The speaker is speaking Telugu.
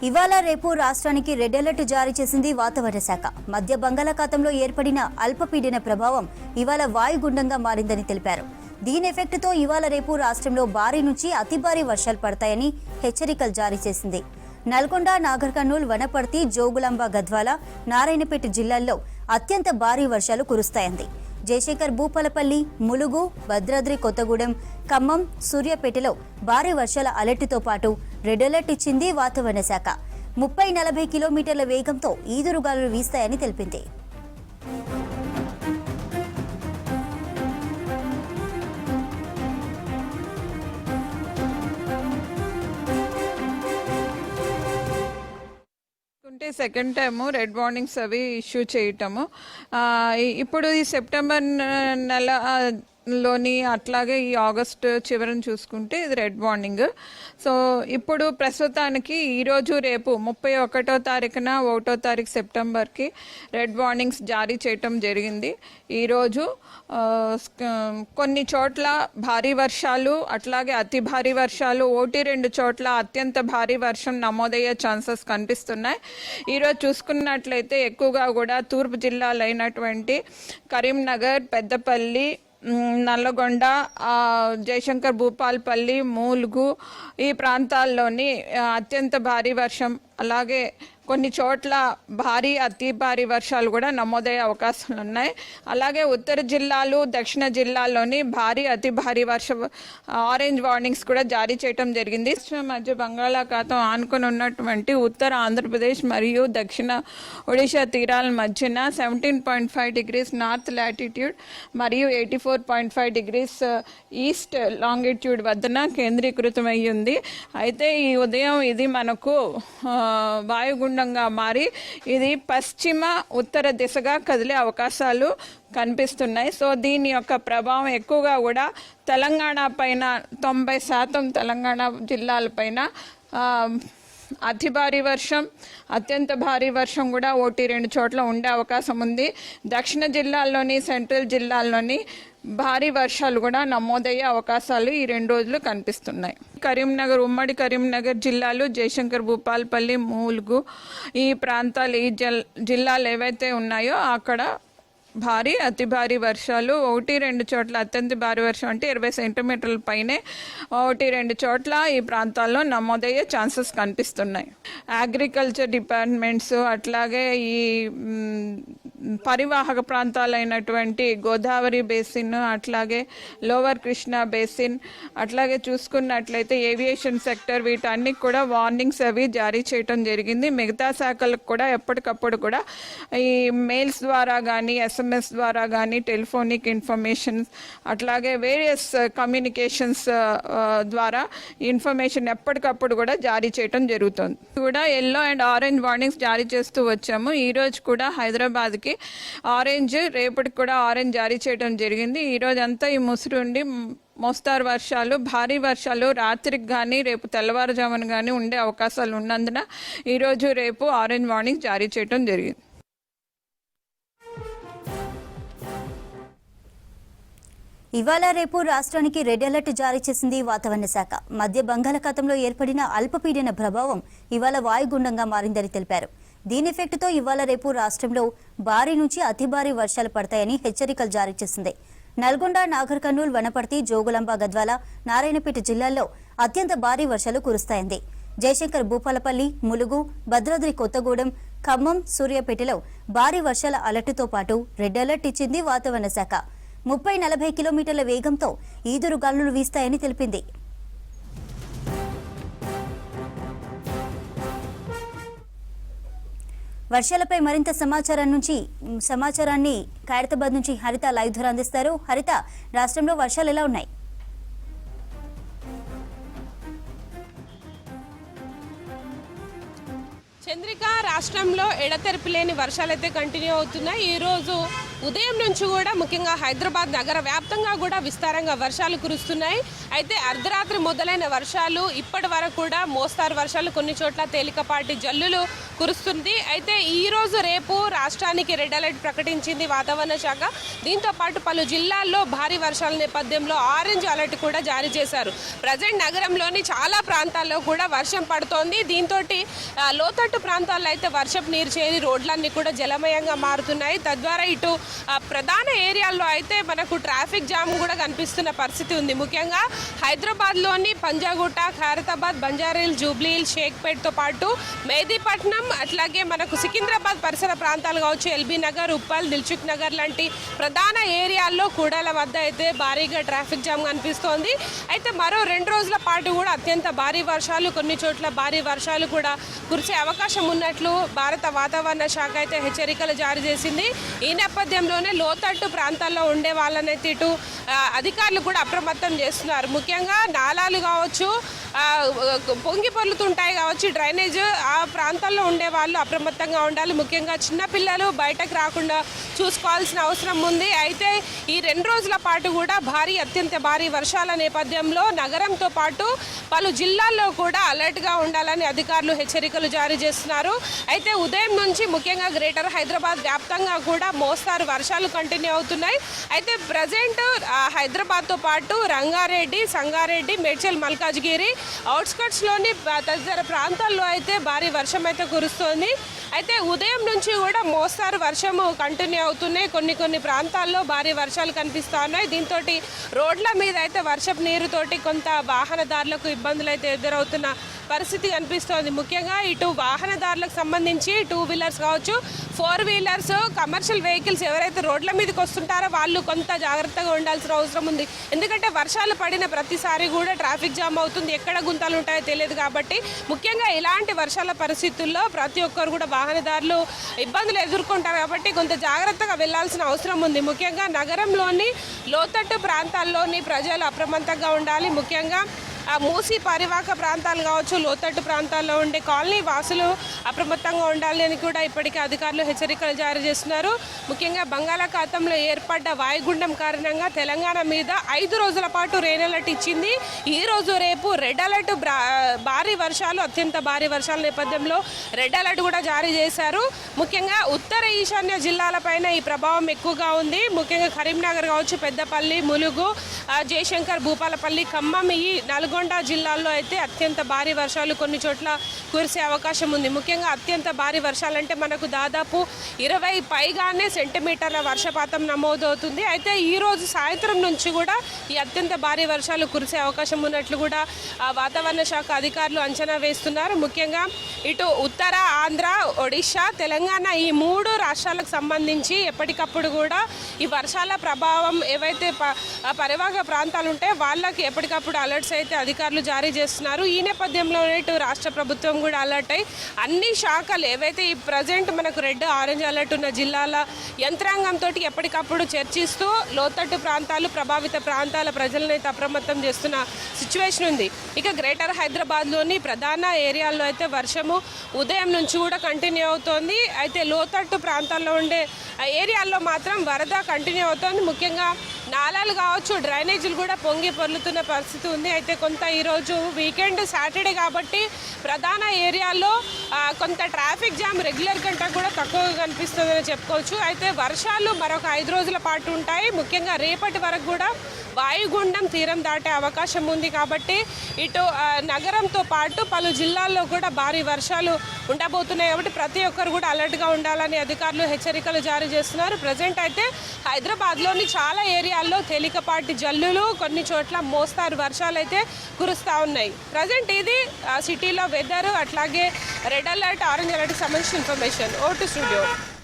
ఇవాళ రేపు రాష్ట్రానికి రెడ్ అలర్ట్ జారీ చేసింది వాతావరణ శాఖ. మధ్య బంగాళాఖాతంలో ఏర్పడిన అల్పపీడన ప్రభావం ఇవాళ వాయుగుండంగా మారిందని తెలిపారు. దీని ఎఫెక్ట్తో ఇవాళ రేపు రాష్ట్రంలో భారీ నుంచి అతి భారీ వర్షాలు పడతాయని హెచ్చరికలు జారీ చేసింది. నల్గొండ, నాగర్ కర్నూల్, వనపర్తి, జోగులాంబ, గద్వాల, నారాయణపేట జిల్లాల్లో అత్యంత భారీ వర్షాలు కురుస్తాయంది. జయశంకర్, భూపాలపల్లి, ములుగు, భద్రాద్రి కొత్తగూడెం, ఖమ్మం, సూర్యాపేటలో భారీ వర్షాల అలర్టుతో పాటు రెడ్ అలర్ట్ ఇచ్చింది వాతావరణ శాఖ. 30-40 కిలోమీటర్ల వేగంతో ఈదురుగాలులు వీస్తాయని తెలిపింది. సెకండ్ టైము రెడ్ వార్నింగ్స్ అవి ఇష్యూ చేయటము. ఇప్పుడు ఈ సెప్టెంబర్ నెలలోని అట్లాగే ఈ ఆగస్టు చివరిని చూసుకుంటే ఇది రెడ్ వార్నింగ్. సో ఇప్పుడు ప్రస్తుతానికి ఈరోజు రేపు 31వ తారీఖున 1వ తారీఖు సెప్టెంబర్కి రెడ్ వార్నింగ్స్ జారీ చేయటం జరిగింది. ఈరోజు కొన్ని చోట్ల భారీ వర్షాలు, అట్లాగే అతి భారీ వర్షాలు, 1-2 చోట్ల అత్యంత భారీ వర్షం నమోదయ్యే ఛాన్సెస్ కనిపిస్తున్నాయి. ఈరోజు చూసుకున్నట్లయితే ఎక్కువగా కూడా తూర్పు జిల్లాలు అయినటువంటి కరీంనగర్, పెద్దపల్లి, నల్లగొండ, జయశంకర్, భూపాలపల్లి, ములుగు ఈ ప్రాంతాల్లోని అత్యంత భారీ వర్షం, అలాగే కొన్ని చోట్ల భారీ అతి భారీ వర్షాలు కూడా నమోదయ్యే అవకాశాలు ఉన్నాయి. అలాగే ఉత్తర జిల్లాలు, దక్షిణ జిల్లాల్లోని భారీ అతి భారీ ఆరెంజ్ వార్నింగ్స్ కూడా జారీ చేయడం జరిగింది. మధ్య బంగాళాఖాతం ఆనుకొని ఉన్నటువంటి ఉత్తర ఆంధ్రప్రదేశ్ మరియు దక్షిణ ఒడిశా తీరాల మధ్యన 17.5 degrees నార్త్ లాటిట్యూడ్ మరియు 84.5 degrees ఈస్ట్ లాంగిట్యూడ్ వద్దన కేంద్రీకృతమై ఉంది. అయితే ఈ ఉదయం ఇది మనకు వాయుగుండంగా మారి ఇది పశ్చిమ ఉత్తర దిశగా కదిలే అవకాశాలు కనిపిస్తున్నాయి. సో దీని యొక్క ప్రభావం ఎక్కువగా కూడా తెలంగాణ పైన 90% తెలంగాణ జిల్లాలపైన అతి భారీ వర్షం, అత్యంత భారీ వర్షం కూడా 1-2 చోట్ల ఉండే అవకాశం ఉంది. దక్షిణ జిల్లాల్లోని, సెంట్రల్ జిల్లాల్లోని భారీ వర్షాలు కూడా నమోదయ్యే అవకాశాలు ఈ 2 రోజులు కనిపిస్తున్నాయి. కరీంనగర్, ఉమ్మడి కరీంనగర్ జిల్లాలు, జయశంకర్, భూపాలపల్లి, ములుగు ఈ ప్రాంతాలు, ఈ జిల్లాలు ఏవైతే ఉన్నాయో అక్కడ భారీ అతి భారీ వర్షాలు, 1-2 చోట్ల అత్యంత భారీ వర్షం అంటే 20 సెంటీమీటర్ల పైనే 1-2 చోట్ల ఈ ప్రాంతాల్లో నమోదయ్యే ఛాన్సెస్ కనిపిస్తున్నాయి. అగ్రికల్చర్ డిపార్ట్మెంట్స్, అట్లాగే ఈ పరివాహక ప్రాంతాలైనటువంటి గోదావరి బేసిన్, అట్లాగే లోవర్ కృష్ణా బేసిన్, అట్లాగే చూసుకున్నట్లయితే ఏవియేషన్ సెక్టర్, వీటన్నిటి కూడా వార్నింగ్స్ అవి జారీ చేయడం జరిగింది. మిగతా శాఖలకు కూడా ఎప్పటికప్పుడు కూడా ఈ మెయిల్స్ ద్వారా కానీ, SMS ద్వారా కానీ, టెలిఫోనిక్ ఇన్ఫర్మేషన్స్, అట్లాగే వేరియస్ కమ్యూనికేషన్స్ ద్వారా ఇన్ఫర్మేషన్ ఎప్పటికప్పుడు కూడా జారీ చేయడం జరుగుతుంది. కూడా ఎల్లో అండ్ ఆరెంజ్ వార్నింగ్స్ జారీ చేస్తూ వచ్చాము. ఈరోజు కూడా హైదరాబాద్కి ఆరెంజ్, రేపటికి కూడా ఆరెంజ్ జారీ చేయడం జరిగింది. ఈరోజు అంతా ఈ ముసురు ఉండి మోస్తారు వర్షాలు, భారీ వర్షాలు రాత్రికి కానీ రేపు తెల్లవారుజామున కానీ ఉండే అవకాశాలు ఉన్నందున ఈరోజు రేపు ఆరెంజ్ వార్నింగ్ జారీ చేయడం జరిగింది. ఇవాళ రేపు రాష్ట్రానికి రెడ్ అలర్ట్ జారీ చేసింది వాతావరణ శాఖ. మధ్య బంగాళాఖాతంలో ఏర్పడిన అల్పపీడన ప్రభావం ఇవాళ వాయుగుండంగా మారిందని తెలిపారు. దీని ఎఫెక్ట్తో ఇవాళ రేపు రాష్ట్రంలో భారీ నుంచి అతి భారీ వర్షాలు పడతాయని హెచ్చరికలు జారీ చేసింది. నల్గొండ, నాగర్ కర్నూల్, వనపర్తి, జోగులాంబ, గద్వాల, నారాయణపేట జిల్లాల్లో అత్యంత భారీ వర్షాలు కురుస్తాయంది. జయశంకర్, భూపాలపల్లి, ములుగు, భద్రాద్రి కొత్తగూడెం, ఖమ్మం, సూర్యాపేటలో భారీ వర్షాల అలర్టుతో పాటు రెడ్ అలర్ట్ ఇచ్చింది వాతావరణ శాఖ. 30-40 కిలోమీటర్ల వేగంతో ఈదురుగాలులు వీస్తాయని తెలిపింది. వర్షాలపై మరింత సమాచారాన్ని ఖైరతాబాద్ నుంచి హరిత లైవ్ ద్వారా అందిస్తారు. హరిత, రాష్ట్రంలో వర్షాలు ఎలా ఉన్నాయి? చంద్రిక, రాష్ట్రంలో ఎడతెరిపి లేని వర్షాలైతే కంటిన్యూ అవుతున్నాయి. ఈరోజు ఉదయం నుంచి కూడా ముఖ్యంగా హైదరాబాద్ నగర వ్యాప్తంగా కూడా విస్తారంగా వర్షాలు కురుస్తున్నాయి. అయితే అర్ధరాత్రి మొదలైన వర్షాలు ఇప్పటి వరకు కూడా మోస్తారు వర్షాలు, కొన్ని చోట్ల తేలికపాటి జల్లులు కురుస్తుంది. అయితే ఈ రోజు రేపు రాష్ట్రానికి రెడ్ అలర్ట్ ప్రకటించింది వాతావరణ శాఖ. దీంతో పాటు పలు జిల్లాల్లో భారీ వర్షాల నేపథ్యంలో ఆరెంజ్ అలర్ట్ కూడా జారీ చేశారు. ప్రజెంట్ నగరంలోని చాలా ప్రాంతాల్లో కూడా వర్షం పడుతోంది. దీంతో లోతట్టు ప్రాంతాల్లో అయితే వర్షపు నీరు చేరి రోడ్లన్నీ కూడా జలమయంగా మారుతున్నాయి. తద్వారా ఇటు ప్రధాన ఏరియాల్లో అయితే మనకు ట్రాఫిక్ జామ్ కూడా కనిపిస్తున్న పరిస్థితి ఉంది. ముఖ్యంగా హైదరాబాద్లోని పంజాగుట్ట, ఖైరతాబాద్, బంజారాహిల్స్, జూబ్లీహిల్స్, షేక్పేట్తో పాటు మెహదీపట్నం, అట్లాగే మనకు సికింద్రాబాద్ పరిసర ప్రాంతాలు కావచ్చు, ఎల్బీ నగర్, ఉప్పల్, దిల్సుఖ్ నగర్ లాంటి ప్రధాన ఏరియాల్లో కూడల వద్ద అయితే భారీగా ట్రాఫిక్ జామ్ కనిపిస్తోంది. అయితే మరో 2 రోజుల పాటు కూడా అత్యంత భారీ వర్షాలు, కొన్ని చోట్ల భారీ వర్షాలు కూడా కురిసే అవకాశం ఉన్నట్లు భారత వాతావరణ శాఖ అయితే హెచ్చరికలు జారీ చేసింది. ఈ నేపథ్యంలోనే లోతట్టు ప్రాంతాల్లో ఉండే వాళ్ళనైతే ఇటు అధికారులు కూడా అప్రమత్తం చేస్తున్నారు. ముఖ్యంగా నాలాలు కావచ్చు, పొంగి పొర్లుతుంటాయి కావచ్చు, డ్రైనేజ్ ఆ ప్రాంతాల్లో ఉండే వాళ్ళు అప్రమత్తంగా ఉండాలి. ముఖ్యంగా చిన్నపిల్లలు బయటకు రాకుండా చూసుకోవాల్సిన అవసరం ఉంది. అయితే ఈ 2 రోజుల పాటు కూడా అత్యంత భారీ వర్షాల నేపథ్యంలో నగరంతో పాటు పలు జిల్లాల్లో కూడా అలర్ట్గా ఉండాలని అధికారులు హెచ్చరికలు జారీ చేస్తున్నారు. అయితే ఉదయం నుంచి ముఖ్యంగా గ్రేటర్ హైదరాబాద్ వ్యాప్తంగా కూడా మోస్తారు వర్షాలు కంటిన్యూ అవుతున్నాయి. అయితే ప్రజెంట్ హైదరాబాద్తో పాటు రంగారెడ్డి, సంగారెడ్డి, మేడ్చల్, మల్కాజ్గిరి అవుట్స్కట్స్లోని తదితర ప్రాంతాల్లో అయితే భారీ వర్షం అయితే కురుస్తోంది. అయితే ఉదయం నుంచి కూడా మోస్తారు వర్షము కంటిన్యూ అవుతున్నాయి. కొన్ని ప్రాంతాల్లో భారీ వర్షాలు కనిపిస్తూ ఉన్నాయి. దీంతో రోడ్ల మీద అయితే వర్షపు నీరుతోటి కొంత వాహనదారులకు ఇబ్బందులు అయితే ఎదురవుతున్న పరిస్థితి కనిపిస్తోంది. ముఖ్యంగా ఇటు వాహనదారులకు సంబంధించి 2 వీలర్స్ కావచ్చు, 4 వీలర్స్, కమర్షియల్ వెహికల్స్ ఎవరైతే రోడ్ల మీదకి వస్తుంటారో వాళ్ళు కొంత జాగ్రత్తగా ఉండాల్సిన అవసరం ఉంది. ఎందుకంటే వర్షాలు పడిన ప్రతిసారి కూడా ట్రాఫిక్ జామ్ అవుతుంది, ఎక్కడ గుంతలు ఉంటాయో తెలియదు. కాబట్టి ముఖ్యంగా ఇలాంటి వర్షాల పరిస్థితుల్లో ప్రతి ఒక్కరు కూడా వాహనదారులు ఇబ్బందులు ఎదుర్కొంటారు. కాబట్టి కొంత జాగ్రత్తగా వెళ్లాల్సిన అవసరం ఉంది. ముఖ్యంగా నగరంలోని లోతట్టు ప్రాంతాల్లోని ప్రజలు అప్రమత్తంగా ఉండాలి. ముఖ్యంగా మూసి పరివాహక ప్రాంతాలు కావచ్చు, లోతట్టు ప్రాంతాల్లో ఉండే కాలనీ వాసులు అప్రమత్తంగా ఉండాలి అని కూడా ఇప్పటికే అధికారులు హెచ్చరికలు జారీ చేస్తున్నారు. ముఖ్యంగా బంగాళాఖాతంలో ఏర్పడ్డ వాయుగుండం కారణంగా తెలంగాణ మీద 5 రోజుల పాటు రెడ్ అలర్ట్ ఇచ్చింది. ఈ రోజు రేపు రెడ్ అలర్ట్, భారీ వర్షాలు, అత్యంత భారీ వర్షాల నేపథ్యంలో రెడ్ అలర్ట్ కూడా జారీ చేశారు. ముఖ్యంగా ఉత్తర ఈశాన్య జిల్లాలపైన ఈ ప్రభావం ఎక్కువగా ఉంది. ముఖ్యంగా కరీంనగర్ కావచ్చు, పెద్దపల్లి, ములుగు, జయశంకర్, భూపాలపల్లి, ఖమ్మం, ఈ నల్గొండ జిల్లాల్లో అయితే అత్యంత భారీ వర్షాలు కొన్ని చోట్ల కురిసే అవకాశం ఉంది. ముఖ్యంగా అత్యంత భారీ వర్షాలంటే మనకు దాదాపు 20 పైగానే సెంటీమీటర్ల వర్షపాతం నమోదవుతుంది. అయితే ఈ రోజు సాయంత్రం నుంచి కూడా ఈ అత్యంత భారీ వర్షాలు కురిసే అవకాశం ఉన్నట్లు కూడా వాతావరణ శాఖ అధికారులు అంచనా వేస్తున్నారు. ముఖ్యంగా ఇటు ఉత్తర ఆంధ్ర, ఒడిశా, తెలంగాణ ఈ 3 రాష్ట్రాలకు సంబంధించి ఎప్పటికప్పుడు కూడా ఈ వర్షాల ప్రభావం ఏవైతే పరివాహక ప్రాంతాలు ఉంటాయో వాళ్ళకి ఎప్పటికప్పుడు అలర్ట్స్ అయితే అధికారులు జారీ చేస్తున్నారు. ఈ నేపథ్యంలోనే ఇటు రాష్ట్ర ప్రభుత్వం కూడా అలర్ట్ అయ్యి అన్ని శాఖలు ఏవైతే ఈ ప్రజెంట్ మనకు రెడ్, ఆరెంజ్ అలర్ట్ ఉన్న జిల్లాల యంత్రాంగంతో ఎప్పటికప్పుడు చర్చిస్తూ లోతట్టు ప్రాంతాలు, ప్రభావిత ప్రాంతాల ప్రజలను అయితే అప్రమత్తం చేస్తున్న సిచ్యువేషన్ ఉంది. ఇక గ్రేటర్ హైదరాబాద్లోని ప్రధాన ఏరియాల్లో అయితే వర్షము ఉదయం నుంచి కూడా కంటిన్యూ అవుతోంది. అయితే లోతట్టు ప్రాంతాల్లో ఉండే ఏరియాల్లో మాత్రం వరద కంటిన్యూ అవుతోంది. ముఖ్యంగా నాలాలు కావచ్చు, డ్రైనేజీలు కూడా పొంగి పొర్లుతున్న పరిస్థితి ఉంది. అయితే కొంత ఈరోజు వీకెండ్, సాటర్డే కాబట్టి ప్రధాన ఏరియాల్లో కొంత ట్రాఫిక్ జామ్ రెగ్యులర్ కంటే కూడా తక్కువగా కనిపిస్తుందని చెప్పుకోవచ్చు. అయితే వర్షాలు మరొక 5 రోజుల పాటు ఉంటాయి. ముఖ్యంగా రేపటి వరకు కూడా వాయుగుండం తీరం దాటే అవకాశం ఉంది. కాబట్టి ఇటు నగరంతో పాటు పలు జిల్లాల్లో కూడా భారీ వర్షాలు ఉండబోతున్నాయి. కాబట్టి ప్రతి ఒక్కరు కూడా అలర్ట్గా ఉండాలని అధికారులు హెచ్చరికలు జారీ చేస్తున్నారు. ప్రజెంట్ అయితే హైదరాబాద్లోని చాలా ఏరియాల్లో తేలికపాటి జల్లులు, కొన్ని చోట్ల మోస్తారు వర్షాలు అయితే కురుస్తూ ఉన్నాయి. ప్రజెంట్ ఇది సిటీలో వెదర్, అట్లాగే రెడ్ అలర్ట్, ఆరెంజ్ అలర్ట్కి సంబంధించిన ఇన్ఫర్మేషన్. Oh to studio.